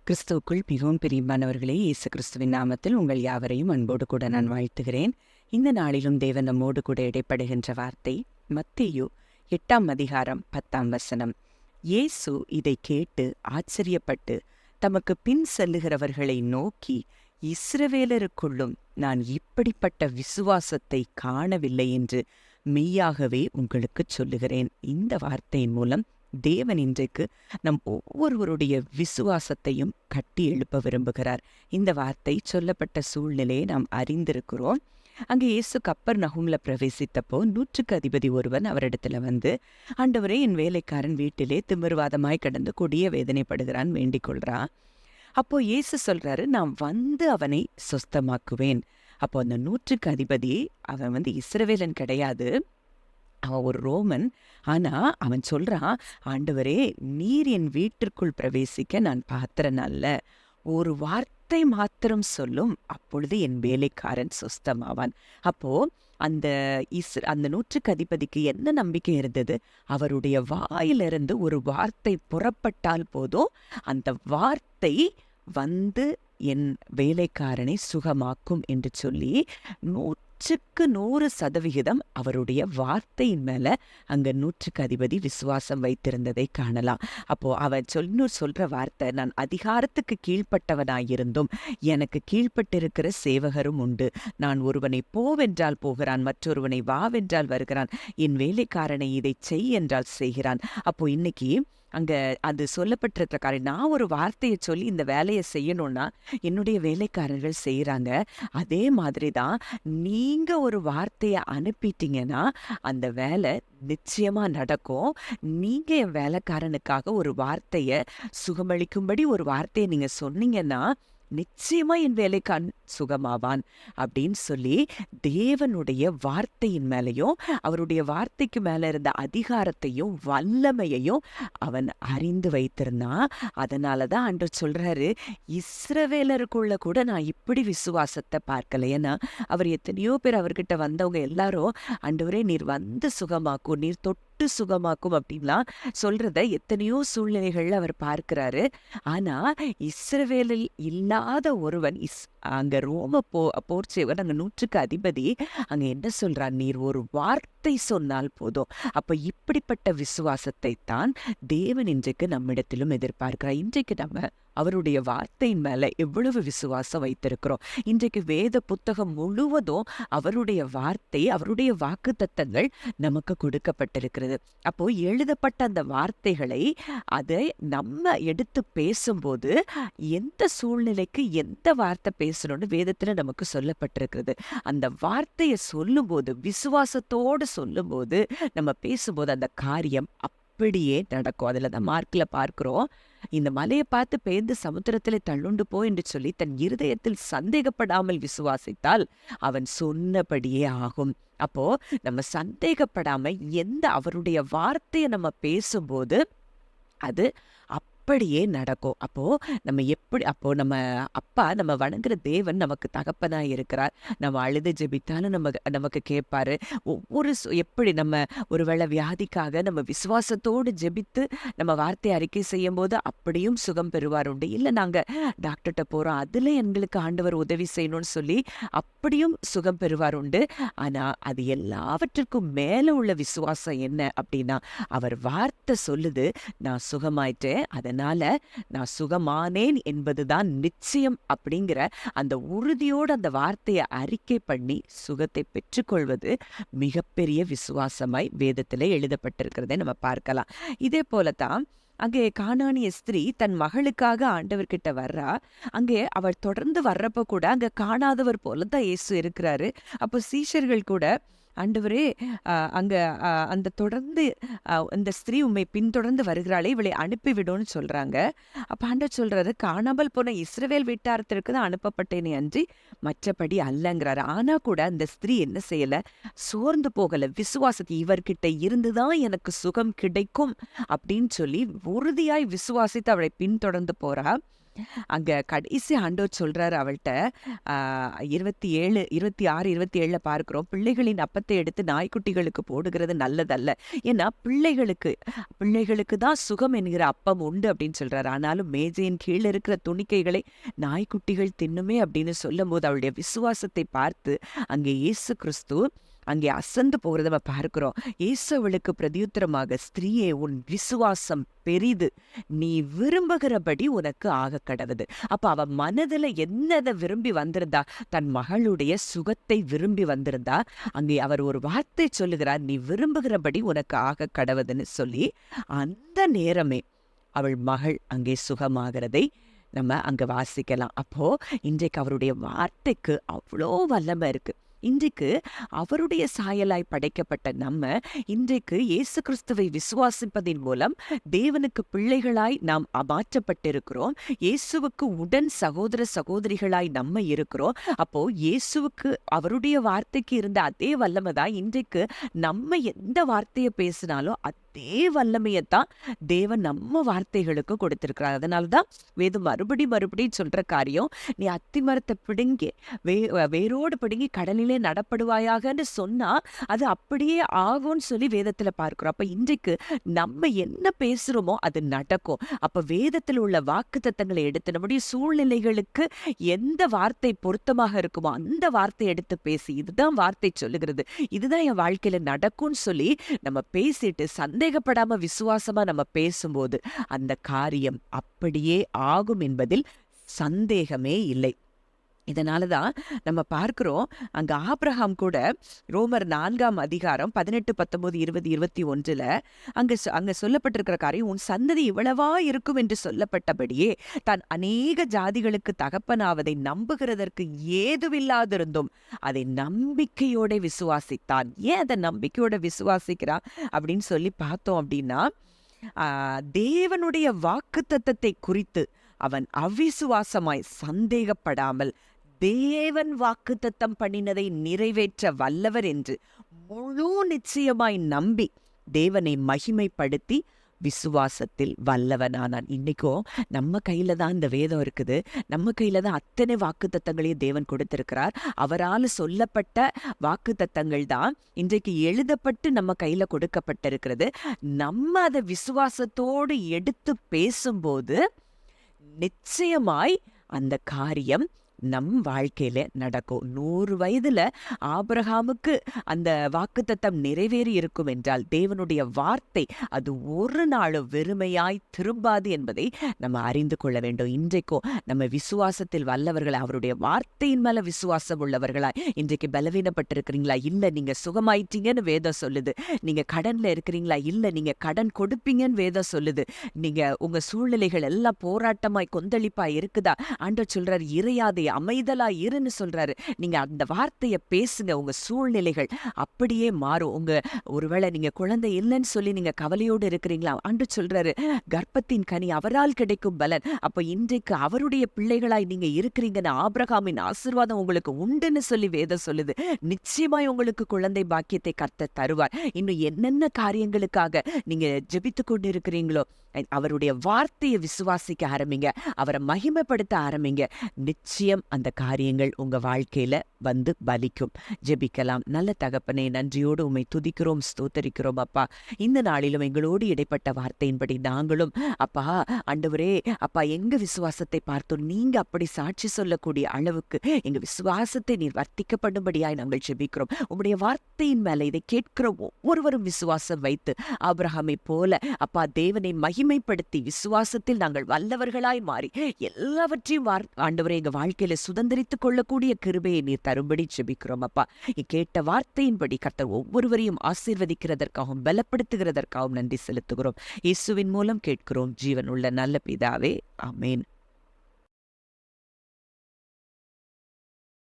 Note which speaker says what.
Speaker 1: கிறிஸ்துவுக்குள் மிகவும் பிரியமானவர்களே, இயேசு கிறிஸ்துவின் நாமத்தில் உங்கள் யாவரையும் அன்போடு கூட நான் வாழ்த்துகிறேன். இந்த நாளிலும் தேவன் நம்மோடு கூட இடைப்படுகின்ற வார்த்தை மத்தேயு 8ஆம் அதிகாரம் 10ஆம் வசனம். இயேசு இதை கேட்டு ஆச்சரியப்பட்டு தமக்கு பின் செல்லுகிறவர்களை நோக்கி, இஸ்ரவேலருக்குள்ளும் நான் இப்படிப்பட்ட விசுவாசத்தை காணவில்லை என்று மெய்யாகவே உங்களுக்கு சொல்லுகிறேன். இந்த வார்த்தையின் மூலம் தேவன் இன்றைக்கு நம் ஒவ்வொருவருடைய விசுவாசத்தையும் கட்டி எழுப்ப விரும்புகிறார். இந்த வார்த்தை சொல்லப்பட்ட சூழ்நிலையை நாம் அறிந்திருக்கிறோம். அங்கே இயேசு கப்பர்நகூம்ல பிரவேசித்தப்போ 100க்கு அதிபதி ஒருவன் அவரிடத்துல வந்து, ஆண்டவரே, என் வேலைக்காரன் வீட்டிலே திமிர்வாதமாய் கிடந்து கொடிய வேதனைப்படுகிறான், வேண்டிக் கொள்றான். அப்போ இயேசு சொல்றாரு, நான் வந்து அவனை சொஸ்தமாக்குவேன். அப்போ அந்த 100க்கு அதிபதி அவன் இஸ்ரவேலன் கிடையாது, அவன் ஒரு ரோமன். ஆனா அவன் சொல்றான், ஆண்டவரே, நீர் என் வீட்டிற்குள் பிரவேசிக்க நான் பாத்திரன் அல்ல. ஒரு வார்த்தை மாத்திரம் சொல்லும், அப்பொழுது என் வேலைக்காரன் சொஸ்தமாவான். அப்போ அந்த அந்த 100க்கு அதிபதிக்கு என்ன நம்பிக்கை இருந்தது? அவருடைய வாயிலிருந்து ஒரு வார்த்தை புறப்பட்டால் போதும், அந்த வார்த்தை வந்து என் வேலைக்காரனை சுகமாக்கும் என்று சொல்லி 100க்கு 100% அவருடைய வார்த்தையின் மேல அங்க 100க்கு அதிபதி விசுவாசம் வைத்திருந்ததை காணலாம். அப்போ அவன் சொல்ற வார்த்தை, நான் அதிகாரத்துக்கு கீழ்ப்பட்டவனாயிருந்தும் எனக்கு கீழ்ப்பட்டிருக்கிற சேவகரும் உண்டு. நான் ஒருவனை போவென்றால் போகிறான், மற்றொருவனை வாவென்றால் வருகிறான், என் வேலைக்காரனை இதை செய் என்றால் செய்கிறான். அப்போ இன்னைக்கு அங்க அது சொல்லப்பட்டிருக்கிற காரியம், நான் ஒரு வார்த்தையை சொல்லி இந்த வேலையை செய்யணும்னா என்னுடைய வேலைக்காரர்கள் செய்யறாங்க. அதே மாதிரிதான் நீங்க ஒரு வார்த்தையை அனுப்பிட்டீங்கன்னா அந்த வேலை நிச்சயமா நடக்கும். நீங்க என் வேலைக்காரனுக்காக ஒரு வார்த்தைய சுகமளிக்கும்படி ஒரு வார்த்தையை நீங்க சொன்னீங்கன்னா நிச்சயமா என் வேலைக்காரன் சுகமாவான் அப்படின்னு சொல்லி தேவனுடைய வார்த்தையின் மேலையும் அவருடைய வார்த்தைக்கு மேல இருந்த அதிகாரத்தையும் வல்லமையையும் அவன் அறிந்து வைத்திருந்தான். அதனாலதான் ஆண்டவர் சொல்றாரு, இஸ்ரவேலருக்குள்ள கூட நான் இப்படி விசுவாசத்தை பார்க்கல. ஏன்னா அவர் எத்தனையோ பேர் அவர்கிட்ட வந்தவங்க எல்லாரும், ஆண்டவரே, நீர் வந்து சுகமாக்கும், நீர் தொட்டு சுகமாக்கும் அப்படின்லாம் சொல்றத எத்தனையோ சூழ்நிலைகள்ல அவர் பார்க்கிறாரு. ஆனா இஸ்ரவேலில் இல்லாத ஒருவன், அங்க ரோம போர்ச்சேவன், அங்க 100க்கு அதிபதி அங்க என்ன சொல்றான்? நீர் ஒரு வார்த்தை சொன்னால் போதும். அப்ப இப்படிப்பட்ட விசுவாசத்தை தான் தேவன் இன்றைக்கு நம்மிடத்திலும் எதிர்பார்க்கிறார். இன்றைக்கு நம்ம அவருடைய வார்த்தையின் மேல எவ்வளவு விசுவாசம் வைத்திருக்கிறோம்? இன்றைக்கு வேத புத்தகம் முழுவதும் அவருடைய வார்த்தை, அவருடைய வாக்குத்தத்தங்கள் நமக்கு கொடுக்கப்பட்டிருக்கிறது. அப்போ எழுதப்பட்ட அந்த வார்த்தைகளை அதை நம்ம எடுத்து பேசும்போது எந்த சூழ்நிலைக்கு எந்த வார்த்தை பேசணும்னு வேதத்துல நமக்கு சொல்லப்பட்டிருக்கிறது. அந்த வார்த்தையை சொல்லும்போது, விசுவாசத்தோடு சொல்லும்போது, நம்ம பேசும்போது அந்த காரியம் அப்படியே நடக்கும். அதுல தான் மார்க்ல பார்க்கிறோம், இந்த மலையை பார்த்து பெயர்ந்து சமுத்திரத்திலே தள்ளுண்டு போ என்று சொல்லி தன் இருதயத்தில் சந்தேகப்படாமல் விசுவாசித்தால் அவன் சொன்னபடியே ஆகும். அப்போ நம்ம சந்தேகப்படாம அவருடைய வார்த்தையை நம்ம பேசும்போது அது அப்படியே நடக்கும். அப்போ நம்ம அப்பா, நம்ம வணங்குற தேவன் நமக்கு தகப்பனா இருக்கிறார். நம்ம அழுது ஜெபித்தாலும் நமக்கு கேட்பாரு. ஒவ்வொரு எப்படி நம்ம ஒருவேளை வியாதிக்காக நம்ம விசுவாசத்தோடு ஜெபித்து நம்ம வார்த்தை அறிக்கை செய்யும் போது அப்படியும் சுகம் பெறுவார் உண்டு. இல்ல நாங்க டாக்டர்கிட்ட போறோம், அதுல எங்களுக்கு ஆண்டவர் உதவி செய்யணும்னு சொல்லி அப்படியும் சுகம் பெறுவார் உண்டு. ஆனா அது எல்லாவற்றுக்கும் மேல உள்ள விசுவாசம் என்ன அப்படின்னா, அவர் வார்த்தை சொல்லுது, நான் சுகமாயிட்டேன், அதனால நான் சுகமானேன் என்பதுதான் நிச்சயம் அப்படிங்கிற அந்த உறுதியோடு அந்த வார்த்தையை அறிக்கை பண்ணி சுகத்தை பெற்றுக்கொள்வது மிகப்பெரிய விசுவாசமாய் வேதத்திலே எழுதப்பட்டிருக்கிறதை நம்ம பார்க்கலாம். இதே போலதான் அங்கே கானானிய ஸ்திரீ தன் மகளுக்காக ஆண்டவர்கிட்ட வர்றா. அங்கே அவள் தொடர்ந்து வர்றப்ப கூட அங்க காணாதவர் போலதான் இயேசு இருக்கிறாரு. அப்போ சீஷர்கள் கூட, ஆண்டவரே, அங்க அந்த தொடர்ந்து இந்த ஸ்திரீ உம்மை பின்தொடர்ந்து வருகிறாளே, இவளை அனுப்பிவிடும்னு சொல்றாங்க. அப்ப ஆண்டவர் சொல்றாரு, காணாமல் போன இஸ்ரவேல் வீட்டாரத்திற்கு தான் அனுப்பப்பட்டேனே அன்றி மற்றபடி அல்லங்கிறாரு. ஆனா கூட அந்த ஸ்திரீ என்ன செய்யல? சோர்ந்து போகல. விசுவாசத்தை, இவர்கிட்ட இருந்துதான் எனக்கு சுகம் கிடைக்கும் அப்படின்னு சொல்லி உறுதியாய் விசுவாசித்து அவளை பின்தொடர்ந்து போறா. அங்க கடைசி ஆண்டவர் சொல்றாரு அவள்ட்ட, 27, 26, 27 பார்க்கிறோம். பிள்ளைகளின் அப்பத்தை எடுத்து நாய்க்குட்டிகளுக்கு போடுகிறது நல்லதல்ல. ஏன்னா பிள்ளைகளுக்கு தான் சுகம் என்கிற அப்பம் உண்டு அப்படின்னு சொல்றாரு. ஆனாலும் மேஜையின் கீழ் இருக்கிற துணிக்கைகளை நாய்க்குட்டிகள் தின்னுமே அப்படின்னு சொல்லும்போது அவளுடைய விசுவாசத்தை பார்த்து அங்கே இயேசு கிறிஸ்து அங்கே அசந்து போகிறத நம்ம பார்க்கிறோம். இயேசு அவளுக்கு பிரதியுத்தரமாக, ஸ்திரீயே, உன் விசுவாசம் பெரிது, நீ விரும்புகிறபடி உனக்கு ஆக கடவுது. அப்ப அவ மனதுல என்னதை விரும்பி வந்திருந்தா? தன் மகளுடைய சுகத்தை விரும்பி வந்திருந்தா. அங்கே அவர் ஒரு வார்த்தை சொல்லுகிறார், நீ விரும்புகிறபடி உனக்கு ஆக கடவுதுன்னு சொல்லி, அந்த நேரமே அவள் மகள் அங்கே சுகமாகிறதை நம்ம அங்க வாசிக்கலாம். அப்போ இன்றைக்கு அவருடைய வார்த்தைக்கு அவ்வளோ வல்லமை இருக்கு. இன்றைக்கு அவருடைய சாயலாய் படைக்கப்பட்ட நம்ம இன்றைக்கு இயேசு கிறிஸ்துவை விசுவாசிப்பதின் மூலம் தேவனுக்கு பிள்ளைகளாய் நாம் மாற்றப்பட்டிருக்கிறோம். இயேசுவுக்கு உடன் சகோதர சகோதரிகளாய் நம்ம இருக்கிறோம். அப்போ இயேசுவுக்கு அவருடைய வார்த்தைக்கு இருந்த அதே வல்லமை தான் இன்றைக்கு நம்ம எந்த வார்த்தையை பேசினாலும் அதே வல்லமையத்தான் தேவன் நம்ம வார்த்தைகளுக்கு கொடுத்திருக்கிறார். அதனால்தான் வேதம் மறுபடியும் சொல்ற காரியம், நீ அத்தி மரத்தை பிடுங்கி வேரோடு பிடுங்கி கடலிலே நடப்படுவாயாகன்னு சொன்னா அது அப்படியே ஆகும்னு சொல்லி வேதத்துல பார்க்கிறோம். அப்ப இன்றைக்கு நம்ம என்ன பேசுறோமோ அது நடக்கும். அப்ப வேதத்தில் உள்ள வாக்குத்தத்தங்களை எடுத்து நம்முடைய சூழ்நிலைகளுக்கு எந்த வார்த்தை பொருத்தமாக இருக்குமோ அந்த வார்த்தை எடுத்து பேசி, இதுதான் வார்த்தை சொல்லுகிறது, இதுதான் என் வாழ்க்கையில நடக்கும்னு சொல்லி நம்ம பேசிட்டு சந்தேகப்படாம விசுவாசமா நம்ம பேசும்போது அந்த காரியம் அப்படியே ஆகும் என்பதில் சந்தேகமே இல்லை. இதனாலதான் நம்ம பார்க்கிறோம், அங்க ஆபிரகாம் கூட ரோமர் 4 அதிகாரம் 18, 19, 20, 21 அங்க சொல்லப்பட்டிருக்கிற காரியம், உன் சந்ததி இவ்வளவா இருக்கும் என்று சொல்லப்பட்டபடியே தான் அநேக ஜாதிகளுக்கு தகப்பனாவதை நம்புகிறதற்கு ஏதுவில்லாதிருந்தும் அதை நம்பிக்கையோட விசுவாசித்தான். ஏன் அதை நம்பிக்கையோட விசுவாசிக்கிறான் அப்படின்னு சொல்லி பார்த்தோம் அப்படின்னா, தேவனுடைய வாக்குத்தத்தத்தை குறித்து அவன் அவிசுவாசமாய் சந்தேகப்படாமல் தேவன் வாக்குத்தத்தம் பண்ணினதை நிறைவேற்ற வல்லவர் என்று முழு நிச்சயமாய் நம்பி தேவனை மகிமைப்படுத்தி விசுவாசத்தில் வல்லவனானான். இன்னைக்கும் நம்ம கையில தான் இந்த வேதம் இருக்குது. நம்ம கையில தான் அத்தனை வாக்குத்தத்தங்களையும் தேவன் கொடுத்திருக்கிறார். அவரால் சொல்லப்பட்ட வாக்குத்தத்தங்கள் தான் இன்றைக்கு எழுதப்பட்டு நம்ம கையில கொடுக்கப்பட்டிருக்கிறது. நம்ம அதை விசுவாசத்தோடு எடுத்து பேசும்போது நிச்சயமாய் அந்த காரியம் நம் வாழ்க்கையில நடக்கும். 100 வயதுல ஆபிரகாமுக்கு அந்த வாக்குத்தத்தம் நிறைவேறி இருக்கும் என்றால் தேவனுடைய வார்த்தை அது ஒரு நாளும் வெறுமையாய் திரும்பாது என்பதை நம்ம அறிந்து கொள்ள வேண்டும். இன்றைக்கும் நம்ம விசுவாசத்தில் வல்லவர்களா, அவருடைய வார்த்தையின் மேல விசுவாசம் உள்ளவர்களா, இன்றைக்கு பலவீனப்பட்டிருக்கிறீங்களா? இல்ல நீங்க சுகமாயிட்டீங்கன்னு வேதம் சொல்லுது. நீங்க கடன்ல இருக்கிறீங்களா? இல்ல நீங்க கடன் கொடுப்பீங்கன்னு வேதம் சொல்லுது. நீங்க உங்க சூழ்நிலைகள் எல்லாம் போராட்டமாய் கொந்தளிப்பாய் இருக்குதா? ஆண்டவர் சொல்றாரு, இறையாதே, அமைதலா இருன்னு சொல்றாரு. நீங்க அந்த வார்த்தையை பேசுங்க, உங்க சூழ்நிலைகள் அப்படியே மாறும். ஒருவேளை நீங்க குழந்தை இல்லைன்னு சொல்லி நீங்க கவலையோடு இருக்கிறீங்களா? ஆண்டவர் சொல்றாரு, கர்ப்பத்தின் கனி அவரால் கிடைக்கும் பலன். அப்ப இன்றைக்கு அவருடைய பிள்ளைகளாய் நீங்க இருக்கிறீங்கன்னு ஆபிரகாமின் ஆசீர்வாதம் உங்களுக்கு உண்டுன்னு சொல்லி வேதம் சொல்லுது. நிச்சயமாய் உங்களுக்கு குழந்தை பாக்கியத்தை கர்த்தர் தருவார். இன்னும் என்னென்ன காரியங்களுக்காக நீங்க ஜெபித்து கொண்டு இருக்கிறீங்களோ அவருடைய வார்த்தையை விசுவாசிக்க ஆரம்பிங்க, அவரை மகிமைப்படுத்த ஆரம்பிங்க. நிச்சயம் அந்த காரியங்கள் உங்க வாழ்க்கையில வந்து பலிக்கும். ஜெபிக்கலாம். நல்ல தகப்பனே, நன்றியோடு உம்மை துதிக்கிறோம், ஸ்தோத்தரிக்கிறோம் அப்பா. இந்த நாளிலும் எங்களோடு இடைப்பட்ட வார்த்தையின்படி நாங்களும் அப்பா ஆண்டவரே அப்பா எங்க விசுவாசத்தை பார்த்தோம் நீங்க அப்படி சாட்சி சொல்லக்கூடிய அளவுக்கு எங்க விசுவாசத்தை நீர் வர்த்திக்கப்படும்படியாய் நாங்கள் ஜெபிக்கிறோம். உம்முடைய வார்த்தையின் மேல இதை கேட்கிற ஒவ்வொருவரும் விசுவாசம் வைத்து ஆபிரகாமை போல அப்பா தேவனை மகிமைப்படுத்தி விசுவாசத்தில் நாங்கள் வல்லவர்களாய் மாறி எல்லாவற்றையும் ஆண்டவரே எங்க வாழ்க்கையில சுதந்திரித்துக் கொள்ளக்கூடிய கிருபையை நீர் தரும்படி ஜெபிக்கிறோம் அப்பா. கேட்ட வார்த்தையின்படி கர்த்தர் ஒவ்வொருவரையும் ஆசீர்வதிக்கிறதற்காகவும் பலப்படுத்துகிறதற்காகவும் நன்றி செலுத்துகிறோம். இயேசுவின் மூலம் கேட்கிறோம் ஜீவன் உள்ள நல்ல பிதாவே, ஆமென்.